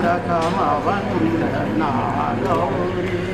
रखमवन्दना गौरी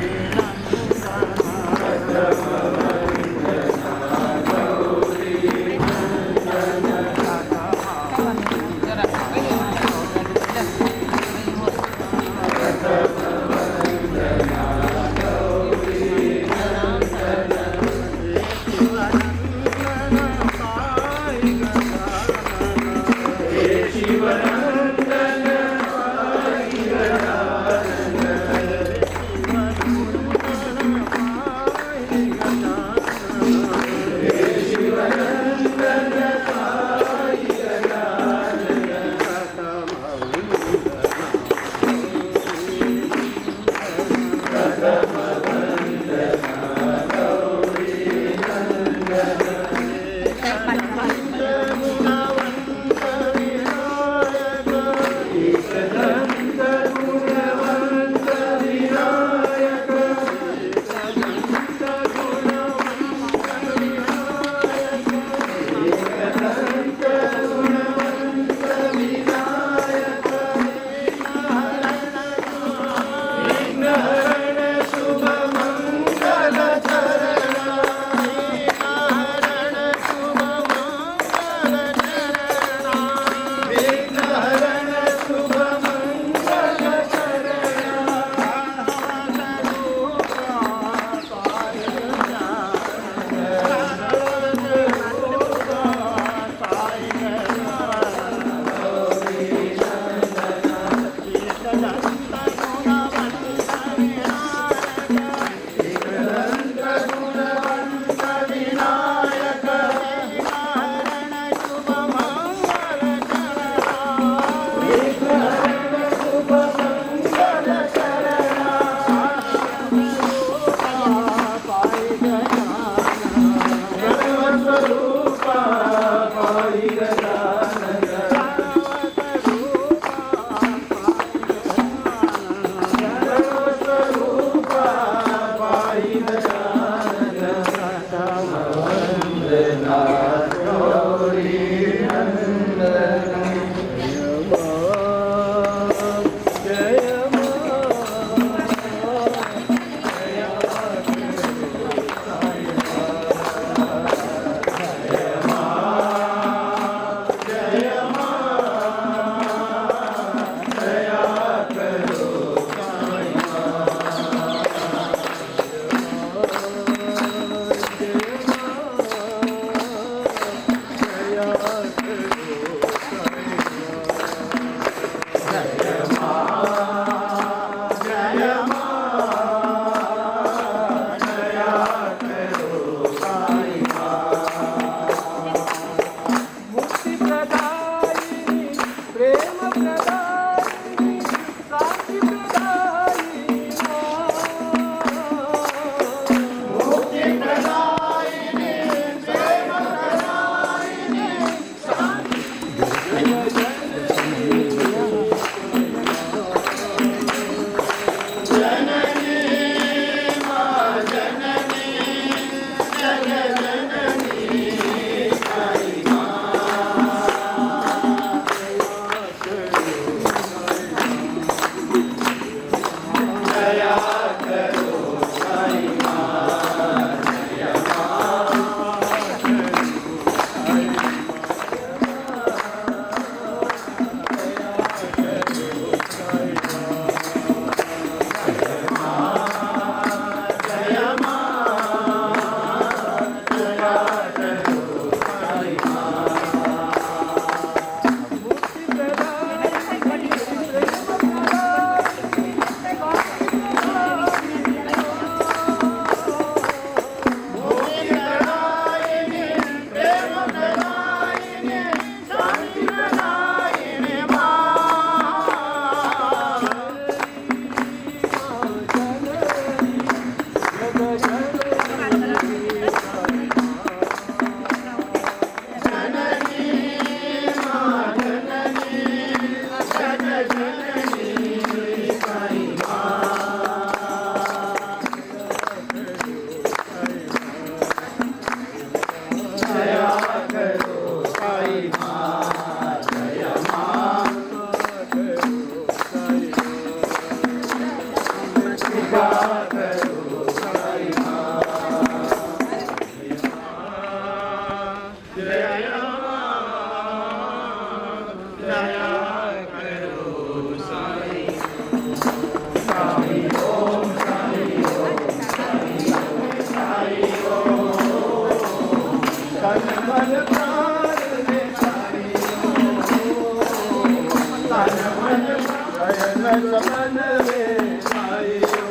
सपन में साइयो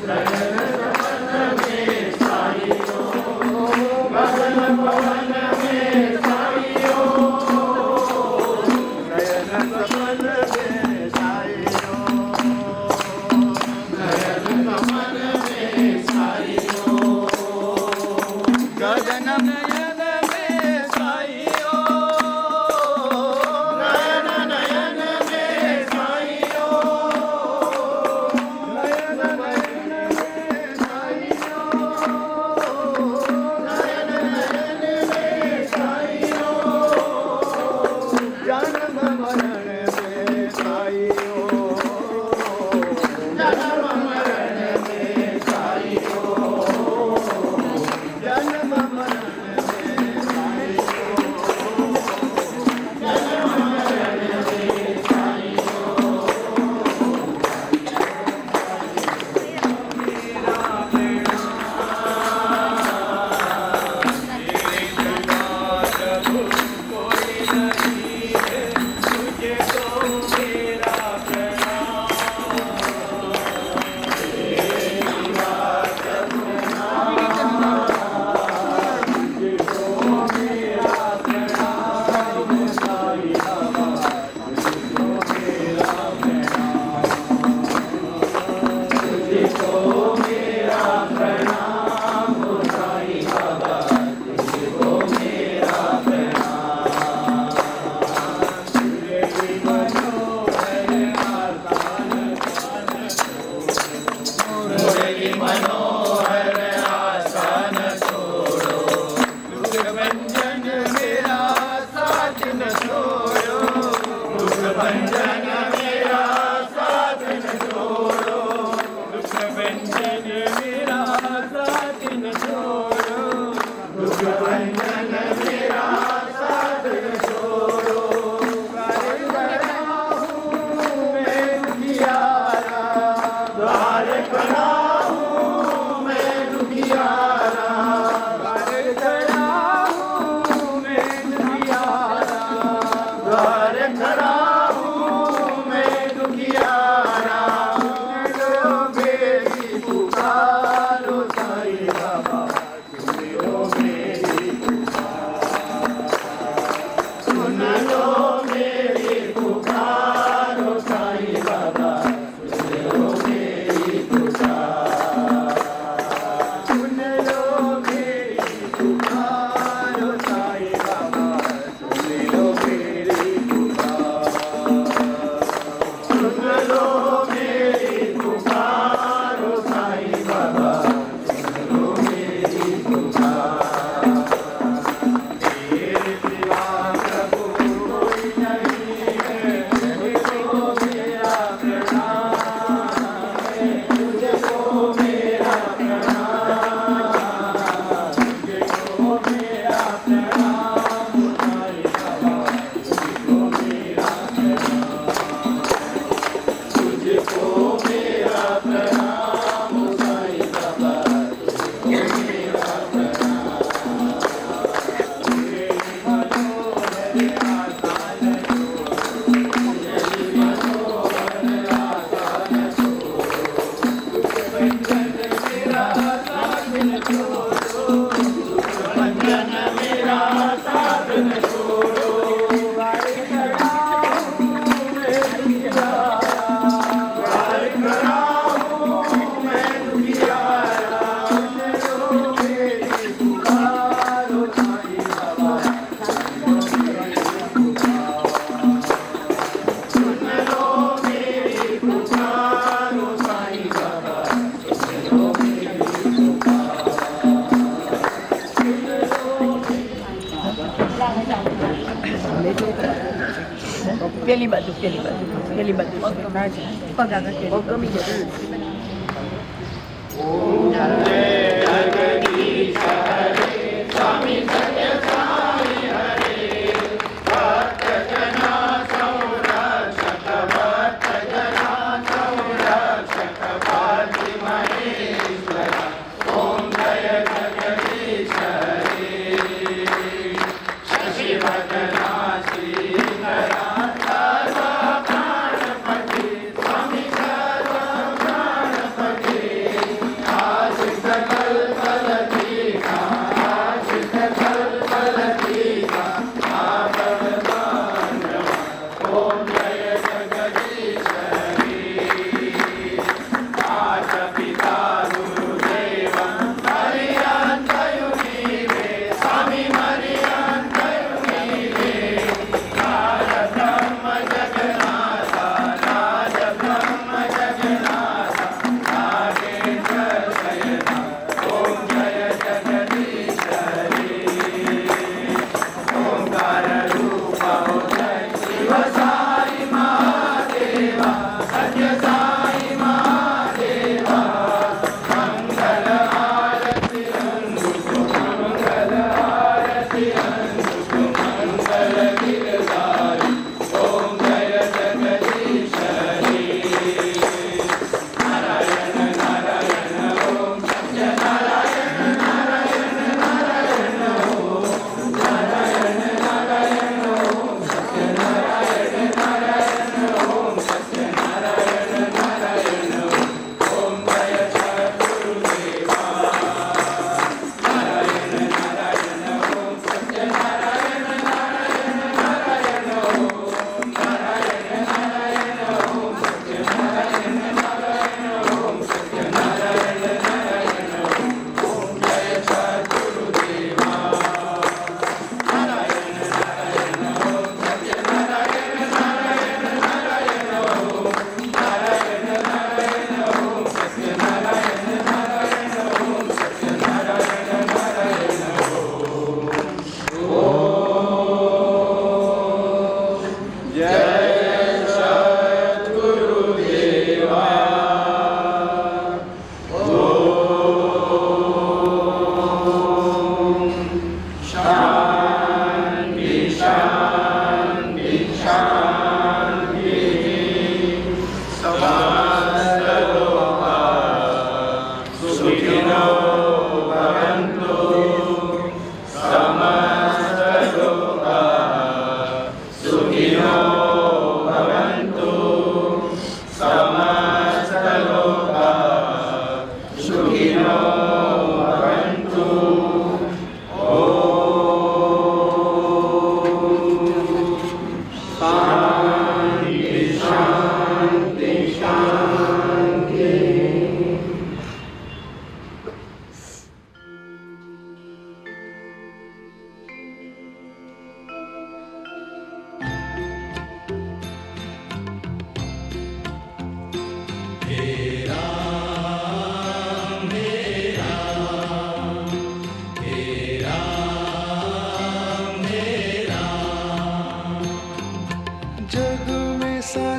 गगन सपन में साइयो गगन पवन में साइयो गगन सपन में साइयो गगन पवन में साइयो गगन नयन में साइयो પેલી બાજુ પગ આગળ ગમી જશે. स्वामी सत्य साई हरे भक्त जना संरक्षक भक्त जना संरक्षक पार्थिव महेश्वर ओम जय जगदीश हरे शशिवदना श्रीधरा सर्व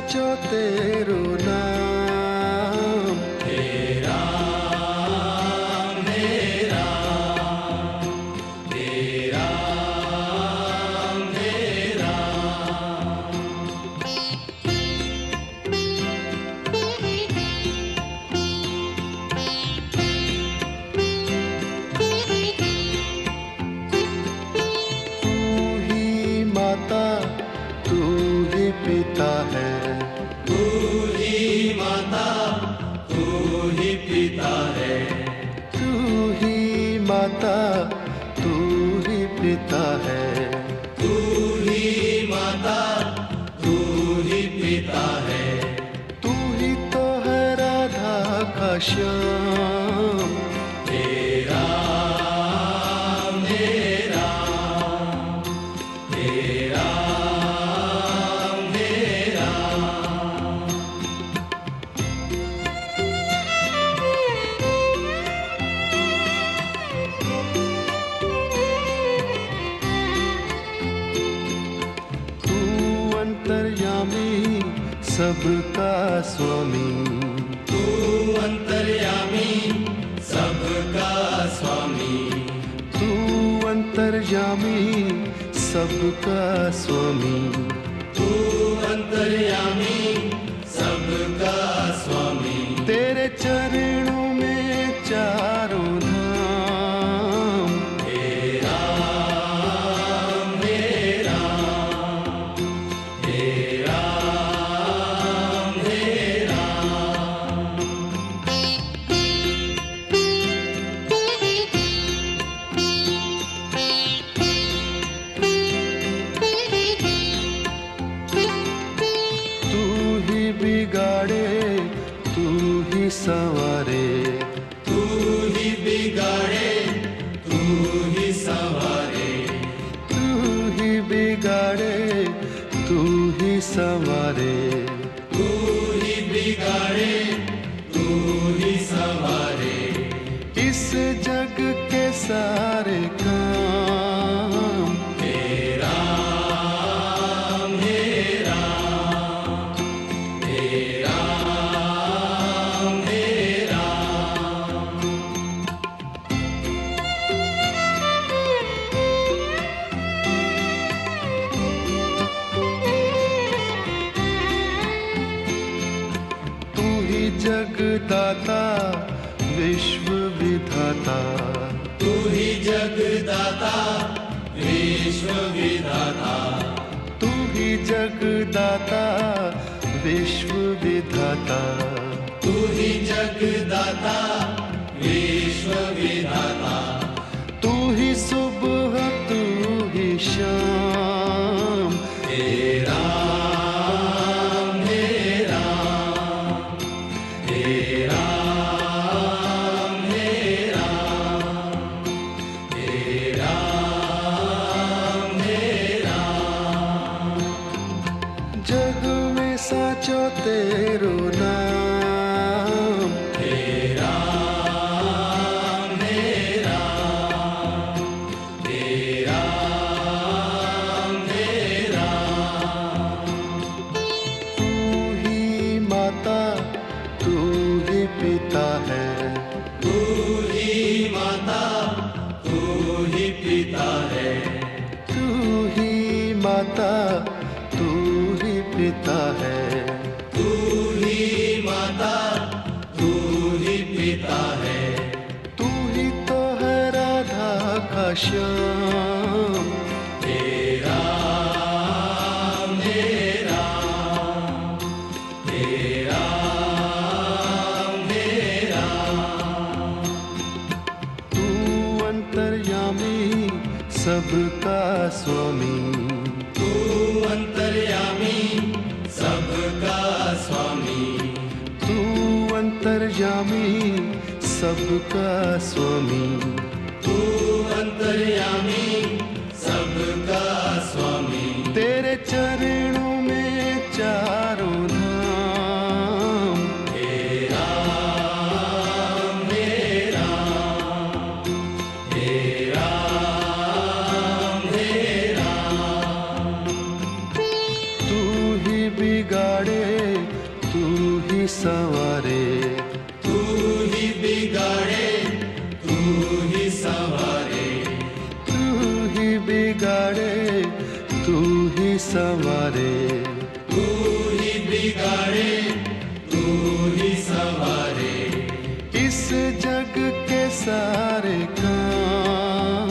साचो तेरो नाम। हे राम हे राम हे राम हे राम। तू ही माता तू ही पिता है, तू ही माता तू ही पिता है, तू ही माता तू ही पिता है, तू ही माता तू ही पिता है। तू ही तो है राधा का श्याम। हे राम हे राम हे राम हे राम। तू अंतर्यामी सबका स्वामी, तू अंतर्यामी सबका स्वामी, तू अंतर्यामी सबका स्वामी, तू अंतर्यामी सबका स्वामी। तेरे चरणों में चारों धाम। हे राम हे राम हे राम हे राम। तू ही बिगाड़े तू ही संवारे, तू ही बिगाड़े तू ही संवारे, तू ही बिगाड़े तू ही संवारे, तू ही बिगाड़े तू ही संवारे। इस जग के सारे काम। हे राम हे राम हे राम हे राम। तू ही जगदाता विश्व विधाता, तू ही जगदाता विश्व विधाता, तू ही जगदाता विश्व विधाता, तू ही जगदाता विश्व विधाता। तू ही सुबह तू ही शाम। हे राम हे राम हे राम हे राम हे राम हे राम। जग में साचो तेरो नाम। हे राम हे राम हे राम हे राम। तू ही माता तू ही पिता है, तू ही माता तू ही पिता है, तू ही माता तू ही पिता है, तू ही माता तू ही पिता है। तू ही तो है राधा का श्याम। हे राम हे राम हे राम हे राम। तू अंतर्यामी सबका स्वामी, तू अंतर्यामी सबका स्वामी, तू अंतर्यामी सबका स्वामी, तू अंतर्यामी सबका स्वामी। तेरे चरणों में चारों धाम। हे राम हे राम हे राम हे राम। तू ही बिगाड़े तू ही संवारे, तू ही बिगाड़े, तू ही संवारे, तू ही बिगाड़े, तू ही संवारे, तू ही बिगाड़े, तू ही संवारे। इस जग के सारे काम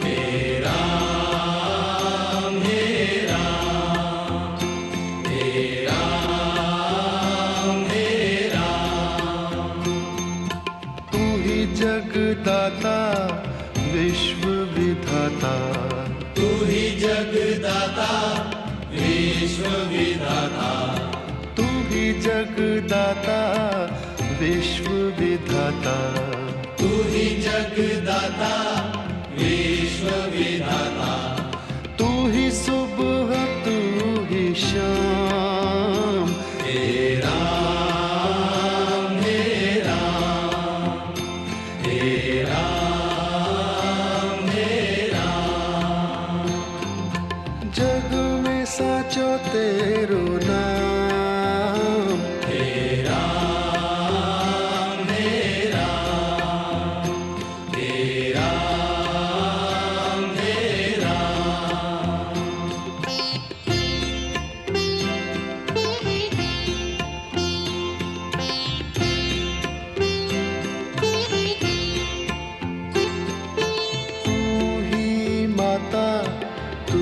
हे राम, हे राम, हे राम, हे राम। तू ही जगदाता विश्व विधाता, तू ही जगदाता विश्व विधाता, तू ही जगदाता विश्व विधाता, तू ही जगदाता विश्व विधाता। तू ही सुबह तू ही शाम, हे राम, हे राम, हे राम, हे राम। जग में साचो तेरो नाम, हे राम, हे राम, हे राम, हे राम। तू ही माता तू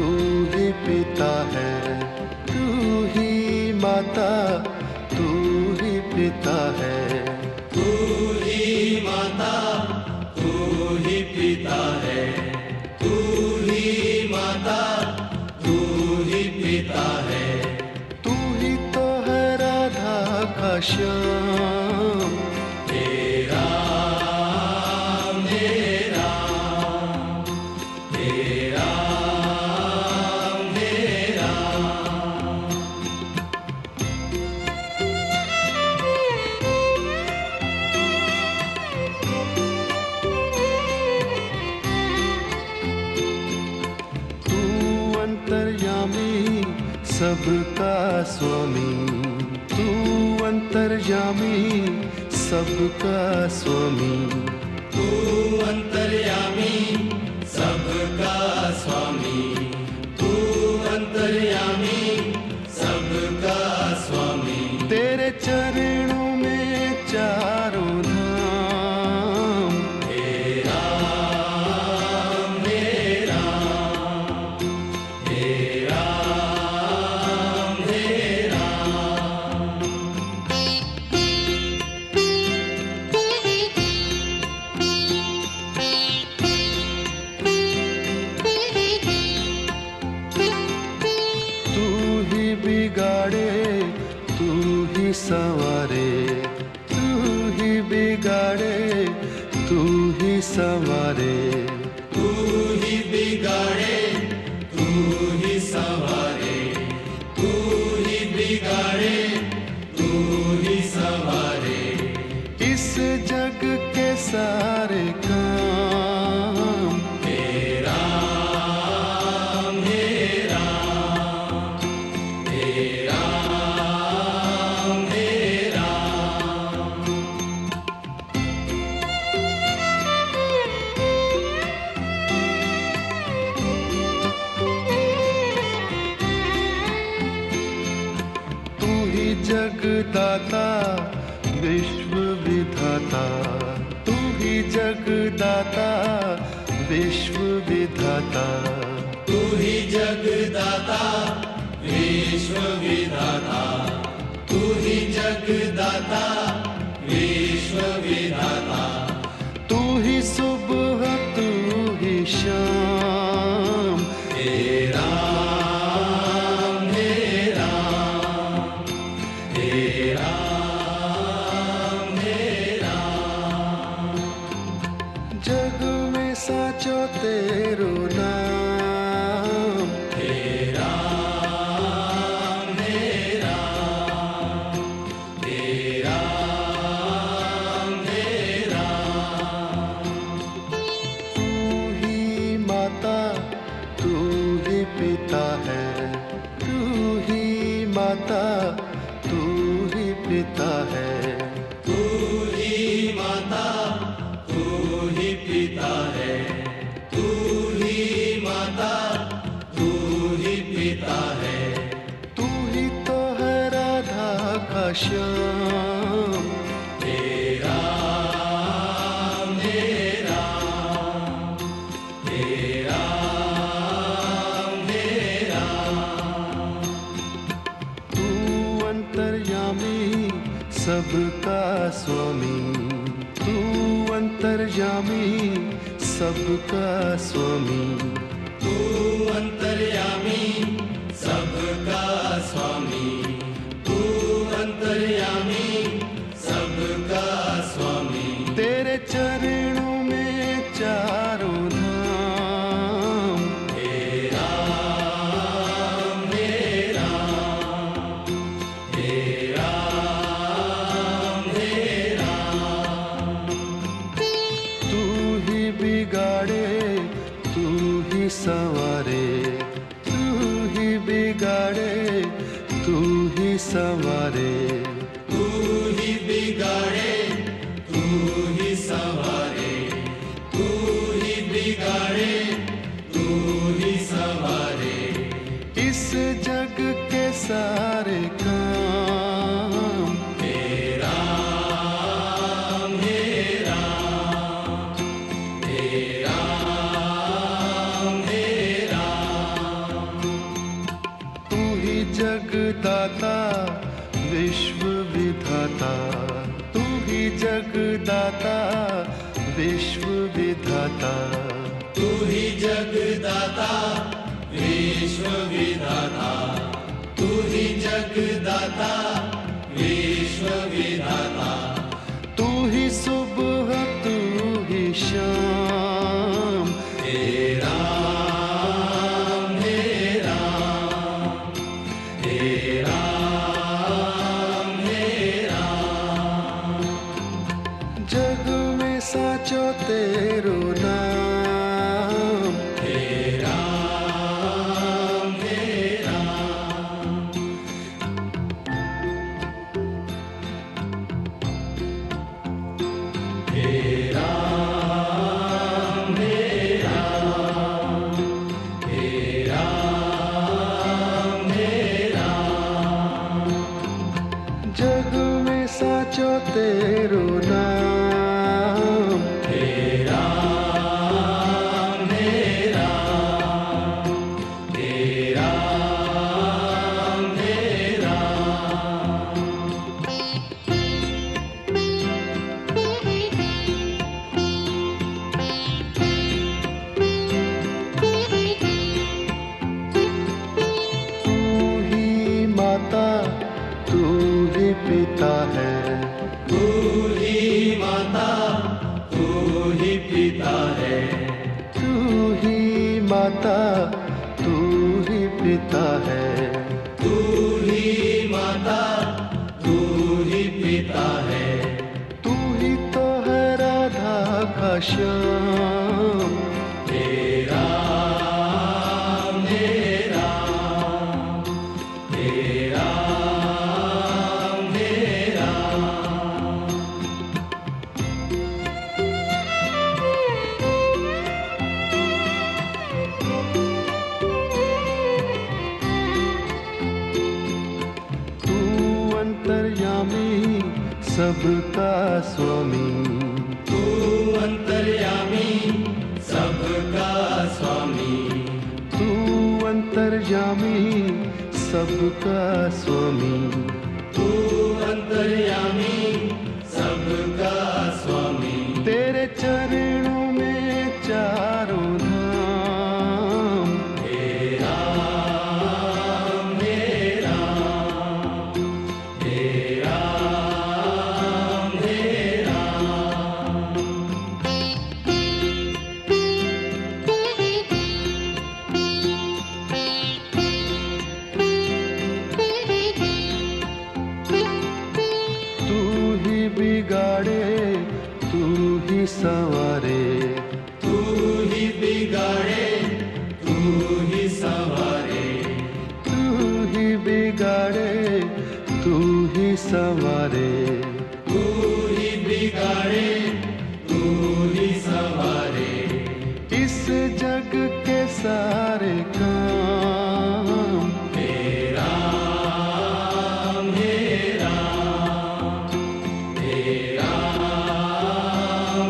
ही पिता है, तू ही माता तू ही पिता है, तू ही माता, तू ही पिता है, तू ही माता, तू ही पिता है। तू ही तो है राधा का श्याम, हे राम, हे राम, हे राम, हे राम। तू अंतर्यामी सबका स्वामी, तू अंतर्यामी सबका स्वामी, तू अंतर्यामी सबका स्वामी, तू अंतर्यामी सबका स्वामी। तेरे चरणों में चारों धाम, हे राम, हे राम, हे राम, हे राम। तू ही बिगाड़े, तू ही संवारे, तू ही बिगाड़े, तू ही संवारे, तू ही बिगाड़े, तू ही संवारे, तू ही बिगाड़े, तू ही संवारे। इस जग के सारे काम हे राम, हे राम, हे राम, हे राम। तू ही जगदाता विश्व विधाता, तू ही जगदाता विश्व विधाता, तू ही जगदाता विश्व विधाता, तू ही जगदाता विश्व विधाता। तू ही सुबह तू ही शाम, हे राम, हे राम, हे राम, हे राम। जग में साचो तेरो नाम, हे राम, हे राम, पिता है, तू ही माता, तू ही पिता है, तू ही माता, तू ही पिता है, तू ही तो है राधा का श्याम। तेरा मेरा, तेरा मेरा, तू अंतर्यामी सबका स्वामी, तू अंतर्यामी सबका स्वामी, तू अंतर्यामी सबका स्वामी, तू अंतर्यामी सबका स्वामी, तेरे चरणों में चारों धाम। तेरा मेरा, तेरा मेरा, तू ही बिगाड़े तू ही संवारे, तू ही बिगाड़े तू ही संवारे, तू ही बिगाड़े, तू ही संवारे, तू ही बिगाड़े, तू ही संवारे, इस जग के सारे काम। तेरा मेरा, तेरा मेरा, तू ही जगदाता विश्व विधाता, तू ही जगदाता विश्व विधाता, तू ही जगदाता विश्व विधाता, तू ही जगदाता विश्व विधाता, तू ही सुबह तू ही शाम। तेरा मेरा, तेरा मेरा, जग में साचो तेरो नाम। तेरा मेरा, तेरा मेरा, तेरा मेरा, जग में साचो तेरो नाम। तेरा मेरा, तेरा मेरा, तू ही माता तू ही पिता है, तू ही माता, तू ही पिता है, तू ही माता तू ही पिता है, तू ही माता, तू ही पिता है, तू ही तो है राधा का श्याम। तेरा मेरा, तेरा मेरा, तू अंतर्यामी सबका स्वामी, तू अंतर्यामी सबका स्वामी, तू अंतर्यामी सबका स्वामी, तू अंतर्यामी सबका स्वामी, तेरे चरणों में चारों धाम। तेरा मेरा, तेरा मेरा, तू ही बिगाड़े तू ही संवारे, तू ही बिगाड़े, तू ही संवारे, तू ही बिगाड़े तू ही सवारे, तू ही बिगाड़े तू ही संवारे, इस जग के सारे काम मेरा मेरा मेरा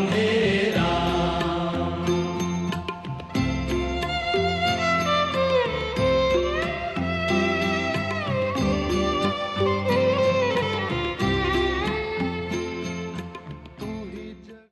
मेरा। तू ही जग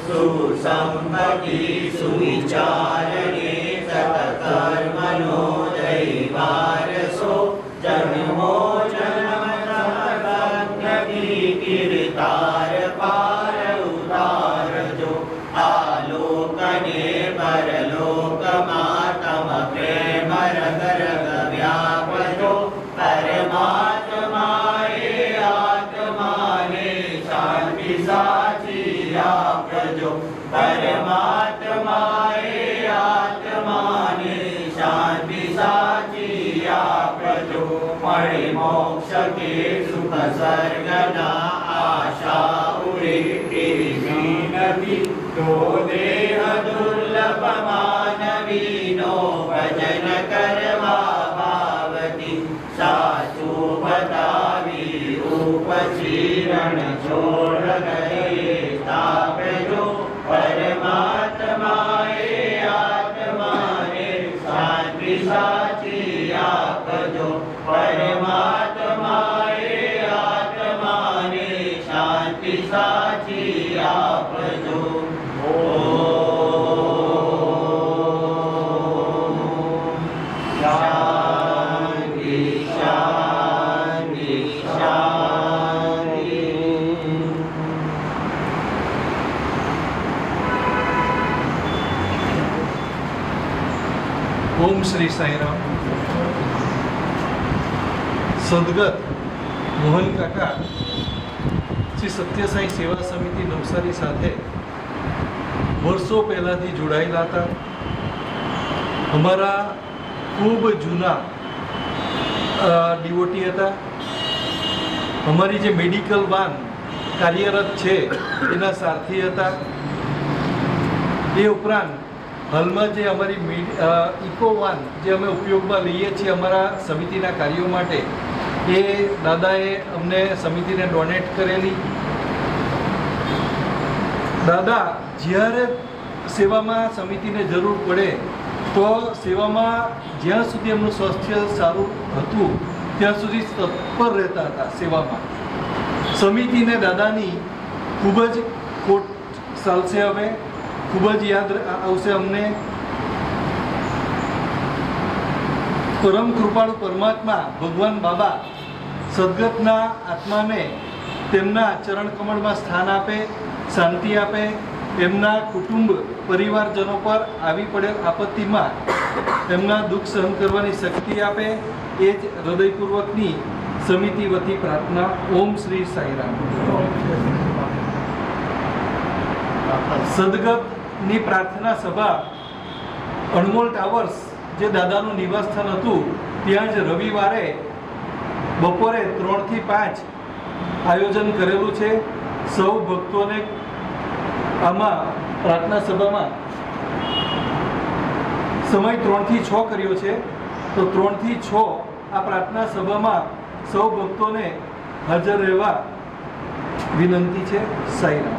सुसंपत्ति सुविचारणे सतकर्मणो दैवारसो जन्मो जन्मकीर्तार पार उतारजो आलोकने परलोकमातम प्रेम रग रग व्यापजो परमात्माए आत्माने शांति साची आपजो परमात्माए आत्माने शांति साची आपजो मणि मोक्ष के सुख सर्गना आशा उड़े नबी तो देह दुर्लभ मानवीनो भजन करवा भावती सासु बतावी उपचीरण छोड़ गए तापजो परमात्माए आत्माने शांति साची आपजो परमात्माए आत्माने शांति साची आपजो। शांति शांति शांति। ओम श्री साईराम। સદગત મોહન કાકા શ્રી સત્યસાઈ સેવા સમિતિ નવસારી સાથે વર્ષો પહેલાંથી જોડાયેલા હતા. અમારા ખૂબ જૂના ડિવોટી હતા. અમારી જે મેડિકલ વાન કાર્યરત છે એના સારથી હતા. એ ઉપરાંત હાલમાં જે અમારી ઇકો વાન જે અમે ઉપયોગમાં લઈએ છીએ અમારા સમિતિના કાર્યો માટે, એ દાદાએ અમને સમિતિને ડોનેટ કરેલી. દાદા જ્યારે સેવામાં સમિતિને જરૂર પડે તો સેવામાં જ્યાં સુધી એમનું સ્વાસ્થ્ય સારું હતું ત્યાં સુધી તત્પર રહેતા હતા સેવામાં. સમિતિને દાદાની ખૂબ જ ખોટ ચાલશે, હવે ખૂબ જ યાદ આવશે અમને. પરમ કૃપાળુ પરમાત્મા ભગવાન બાબા સદગતના આત્માને તેમના ચરણ કમળમાં સ્થાન આપે, શાંતિ આપે, એમના કુટુંબ પરિવારજનો પર આવી પડેલ આપત્તિમાં એમના દુઃખ સહન કરવાની શક્તિ આપે, એ જ હૃદયપૂર્વકની સમિતિ વતી પ્રાર્થના. ઓમ શ્રી સાંઈરામ. સદગતની પ્રાર્થના સભા અણમોલ ટાવર્સ જે દાદાનું નિવાસસ્થાન હતું ત્યાં જ રવિવારે બપોરે 3 થી 5 આયોજન કરેલું છે. સૌ ભક્તોને આમાં પ્રાર્થના સભામાં સમય 3 થી 6 કર્યો છે. તો 3 થી 6 આ પ્રાર્થના સભામાં સૌ ભક્તોને હાજર રહેવા વિનંતી છે. સાંઈરામ.